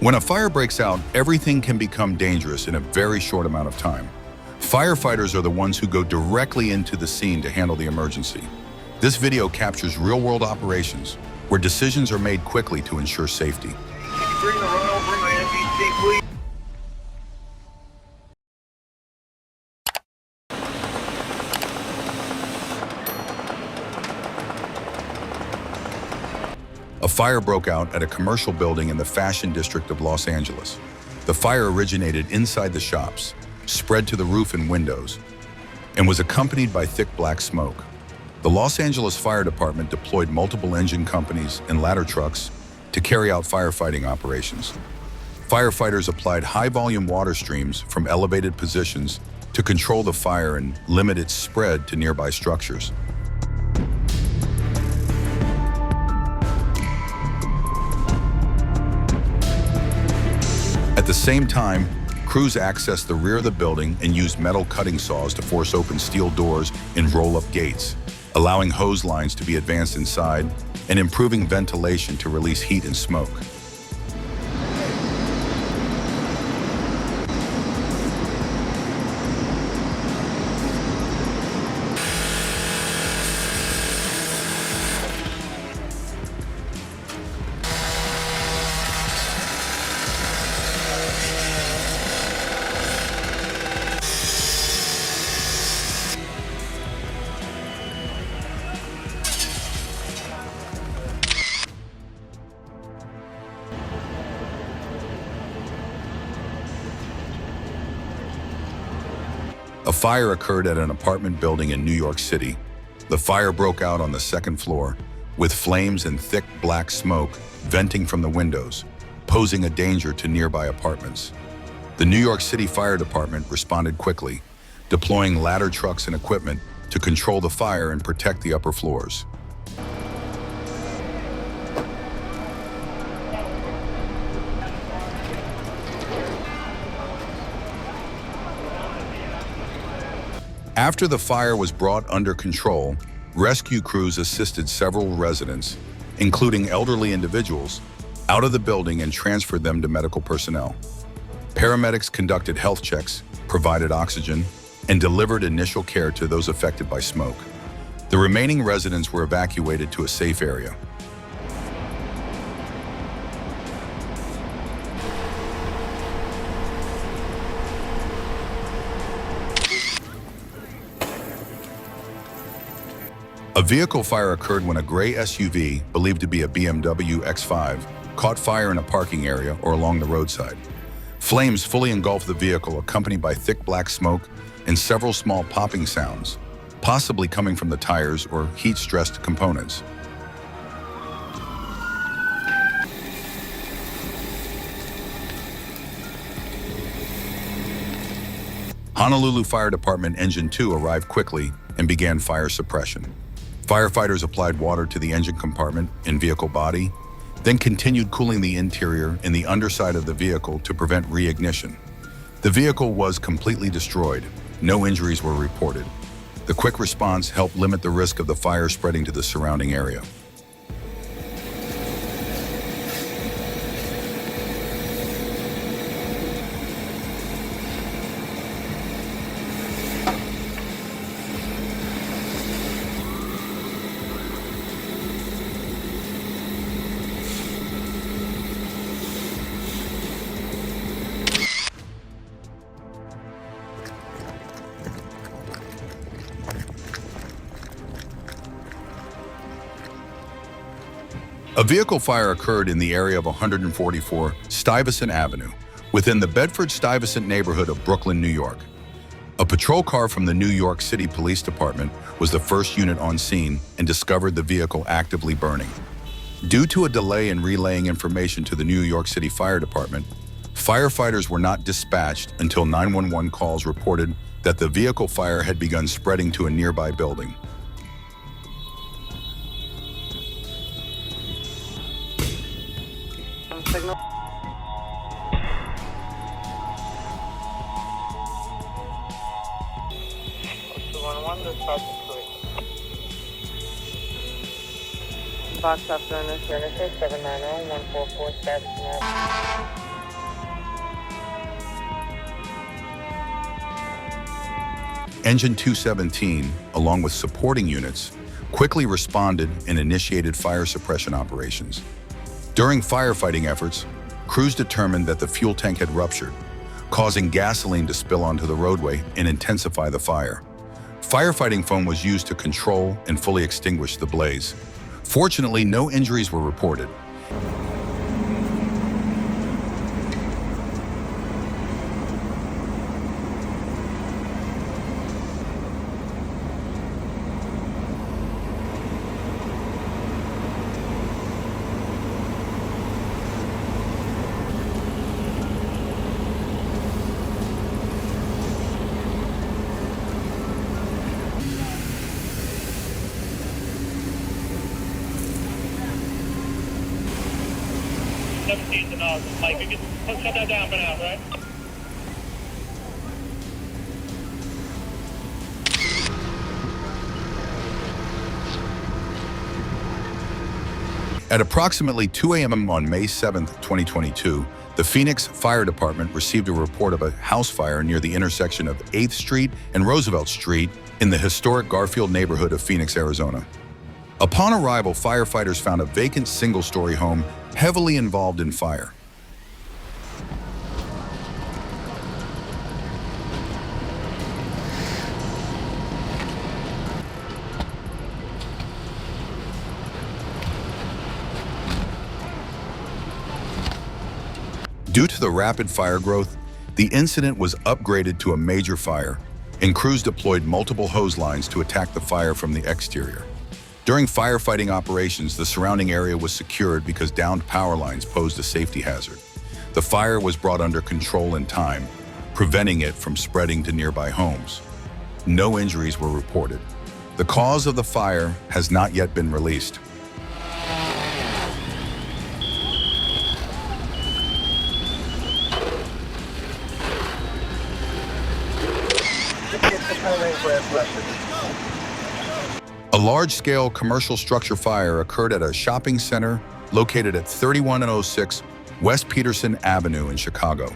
When a fire breaks out, everything can become dangerous in a very short amount of time. Firefighters are the ones who go directly into the scene to handle the emergency. This video captures real-world operations where decisions are made quickly to ensure safety. Can you bring the run over my NBC, please? A fire broke out at a commercial building in the fashion district of Los Angeles. The fire originated inside the shops, spread to the roof and windows, and was accompanied by thick black smoke. The Los Angeles Fire Department deployed multiple engine companies and ladder trucks to carry out firefighting operations. Firefighters applied high-volume water streams from elevated positions to control the fire and limit its spread to nearby structures. At the same time, crews accessed the rear of the building and used metal cutting saws to force open steel doors and roll-up gates, allowing hose lines to be advanced inside and improving ventilation to release heat and smoke. A fire occurred at an apartment building in New York City. The fire broke out on the second floor, with flames and thick black smoke venting from the windows, posing a danger to nearby apartments. The New York City Fire Department responded quickly, deploying ladder trucks and equipment to control the fire and protect the upper floors. After the fire was brought under control, rescue crews assisted several residents, including elderly individuals, out of the building and transferred them to medical personnel. Paramedics conducted health checks, provided oxygen, and delivered initial care to those affected by smoke. The remaining residents were evacuated to a safe area. A vehicle fire occurred when a gray SUV, believed to be a BMW X5, caught fire in a parking area or along the roadside. Flames fully engulfed the vehicle, accompanied by thick black smoke and several small popping sounds, possibly coming from the tires or heat-stressed components. Honolulu Fire Department Engine 2 arrived quickly and began fire suppression. Firefighters applied water to the engine compartment and vehicle body, then continued cooling the interior and the underside of the vehicle to prevent reignition. The vehicle was completely destroyed. No injuries were reported. The quick response helped limit the risk of the fire spreading to the surrounding area. A vehicle fire occurred in the area of 144 Stuyvesant Avenue, within the Bedford-Stuyvesant neighborhood of Brooklyn, New York. A patrol car from the New York City Police Department was the first unit on scene and discovered the vehicle actively burning. Due to a delay in relaying information to the New York City Fire Department, firefighters were not dispatched until 911 calls reported that the vehicle fire had begun spreading to a nearby building. Signal. Box up furnace 790-144 Stuyvesant Ave. Engine 217, along with supporting units, quickly responded and initiated fire suppression operations. During firefighting efforts, crews determined that the fuel tank had ruptured, causing gasoline to spill onto the roadway and intensify the fire. Firefighting foam was used to control and fully extinguish the blaze. Fortunately, no injuries were reported. Mike, you can shut that down for now, right? At approximately 2 a.m. on May 7, 2022, the Phoenix Fire Department received a report of a house fire near the intersection of 8th Street and Roosevelt Street in the historic Garfield neighborhood of Phoenix, Arizona. Upon arrival, firefighters found a vacant single-story home heavily involved in fire. Due to the rapid fire growth, the incident was upgraded to a major fire, and crews deployed multiple hose lines to attack the fire from the exterior. During firefighting operations, the surrounding area was secured because downed power lines posed a safety hazard. The fire was brought under control in time, preventing it from spreading to nearby homes. No injuries were reported. The cause of the fire has not yet been released. A large-scale commercial structure fire occurred at a shopping center located at 3106 West Peterson Avenue in Chicago.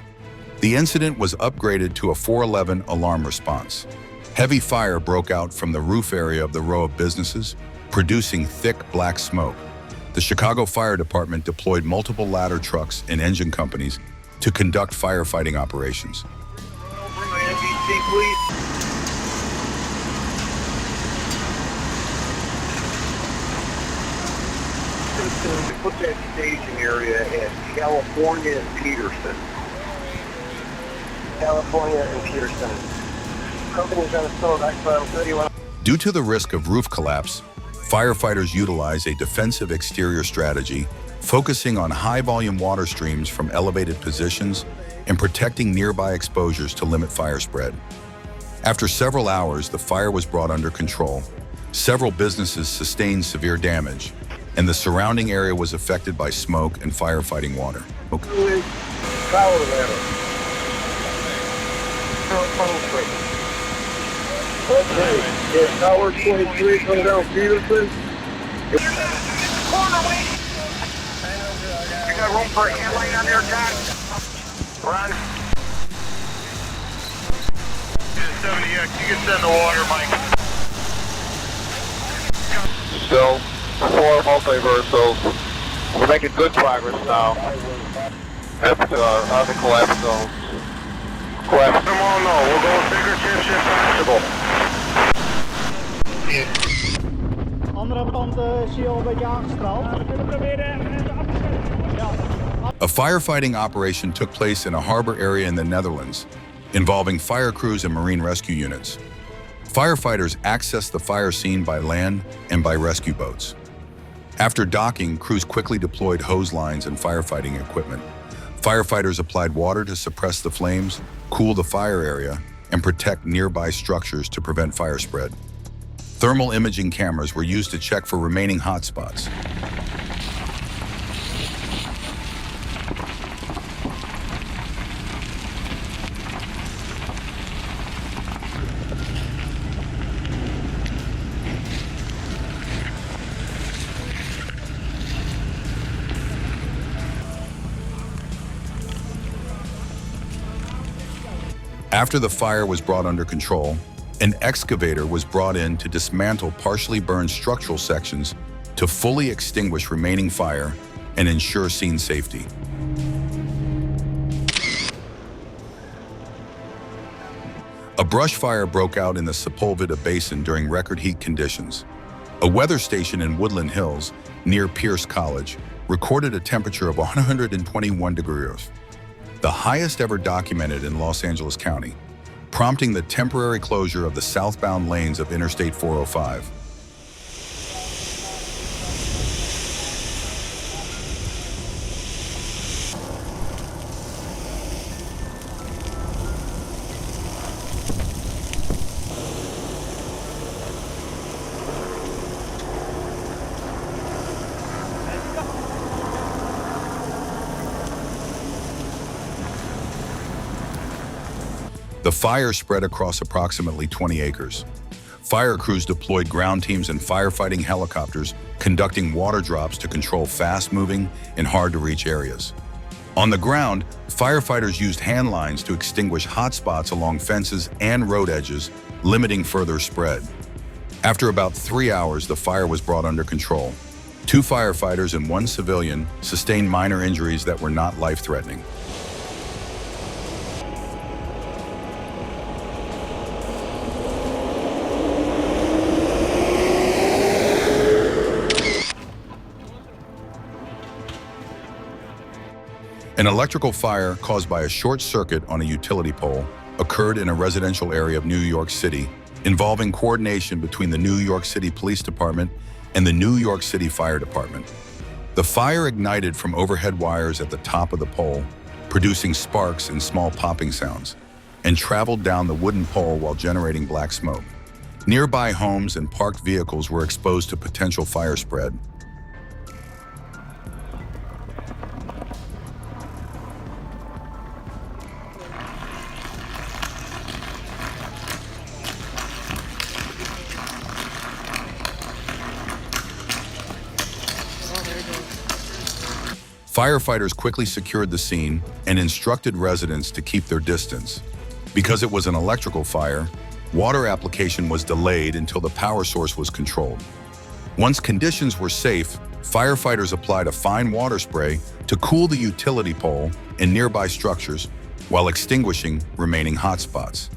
The incident was upgraded to a 411 alarm response. Heavy fire broke out from the roof area of the row of businesses, producing thick black smoke. The Chicago Fire Department deployed multiple ladder trucks and engine companies to conduct firefighting operations. Bring my NBC, please. Put that staging area at California and Peterson. California and Peterson. Company's on the stove, X-File 31. Due to the risk of roof collapse, firefighters utilize a defensive exterior strategy, focusing on high-volume water streams from elevated positions and protecting nearby exposures to limit fire spread. After several hours, the fire was brought under control. Several businesses sustained severe damage, and the surrounding area was affected by smoke and firefighting water. Power ladder. Okay, yeah, Tower 23 coming down Peterson. Corner, wait! You got room for a headlight on there, John? Run. 70X, you can send the water, Mike. Still, 4 multiversals. We're making good progress now. At on the collapse zone. Collapse. Come on, no, we're going bigger chips if possible. Andere kant zie je al een beetje aangestraald. A firefighting operation took place in a harbor area in the Netherlands, involving fire crews and marine rescue units. Firefighters accessed the fire scene by land and by rescue boats. After docking, crews quickly deployed hose lines and firefighting equipment. Firefighters applied water to suppress the flames, cool the fire area, and protect nearby structures to prevent fire spread. Thermal imaging cameras were used to check for remaining hotspots. After the fire was brought under control, An excavator was brought in to dismantle partially burned structural sections to fully extinguish remaining fire and ensure scene safety. A brush fire broke out in the Sepulveda Basin during record heat conditions. A weather station in Woodland Hills, near Pierce College, recorded a temperature of 121 degrees, the highest ever documented in Los Angeles County, prompting the temporary closure of the southbound lanes of Interstate 405. The fire spread across approximately 20 acres. Fire crews deployed ground teams and firefighting helicopters conducting water drops to control fast-moving and hard-to-reach areas. On the ground, firefighters used hand lines to extinguish hot spots along fences and road edges, limiting further spread. After about 3 hours, the fire was brought under control. 2 firefighters and 1 civilian sustained minor injuries that were not life-threatening. An electrical fire caused by a short circuit on a utility pole occurred in a residential area of New York City, involving coordination between the New York City Police Department and the New York City Fire Department. The fire ignited from overhead wires at the top of the pole, producing sparks and small popping sounds, and traveled down the wooden pole while generating black smoke. Nearby homes and parked vehicles were exposed to potential fire spread. Firefighters quickly secured the scene and instructed residents to keep their distance. Because it was an electrical fire, water application was delayed until the power source was controlled. Once conditions were safe, firefighters applied a fine water spray to cool the utility pole and nearby structures while extinguishing remaining hotspots.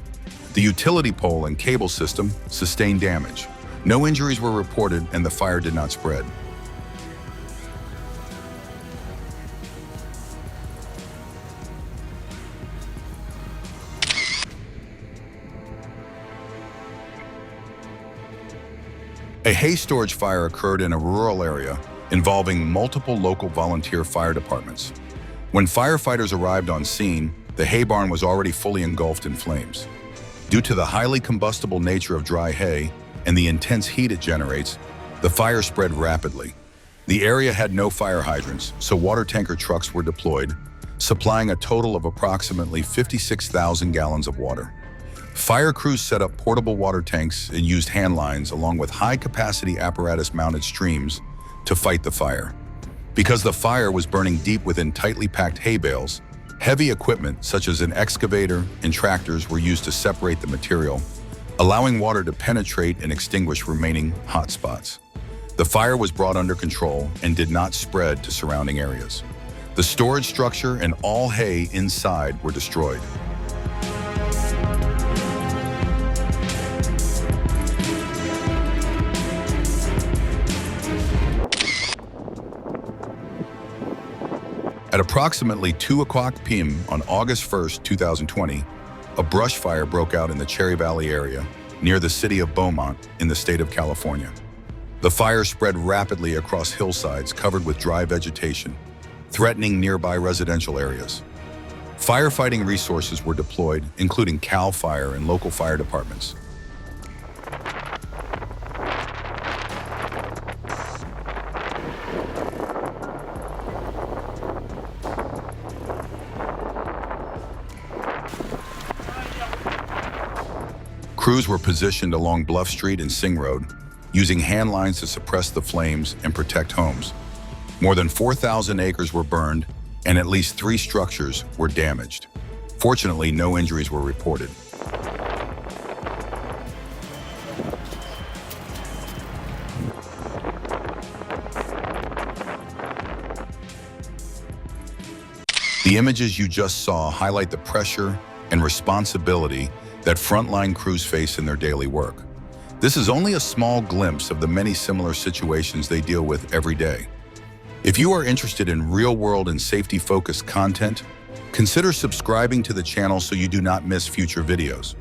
The utility pole and cable system sustained damage. No injuries were reported and the fire did not spread. A hay storage fire occurred in a rural area involving multiple local volunteer fire departments. When firefighters arrived on scene, the hay barn was already fully engulfed in flames. Due to the highly combustible nature of dry hay and the intense heat it generates, the fire spread rapidly. The area had no fire hydrants, so water tanker trucks were deployed, supplying a total of approximately 56,000 gallons of water. Fire crews set up portable water tanks and used hand lines along with high-capacity apparatus-mounted streams to fight the fire. Because the fire was burning deep within tightly packed hay bales, heavy equipment such as an excavator and tractors were used to separate the material, allowing water to penetrate and extinguish remaining hot spots. The fire was brought under control and did not spread to surrounding areas. The storage structure and all hay inside were destroyed. At approximately 2:00 p.m. on August 1, 2020, a brush fire broke out in the Cherry Valley area near the city of Beaumont in the state of California. The fire spread rapidly across hillsides covered with dry vegetation, threatening nearby residential areas. Firefighting resources were deployed, including CAL FIRE and local fire departments. Crews were positioned along Bluff Street and Sing Road, using hand lines to suppress the flames and protect homes. More than 4,000 acres were burned, and at least 3 structures were damaged. Fortunately, no injuries were reported. The images you just saw highlight the pressure and responsibility that frontline crews face in their daily work. This is only a small glimpse of the many similar situations they deal with every day. If you are interested in real-world and safety-focused content, consider subscribing to the channel so you do not miss future videos.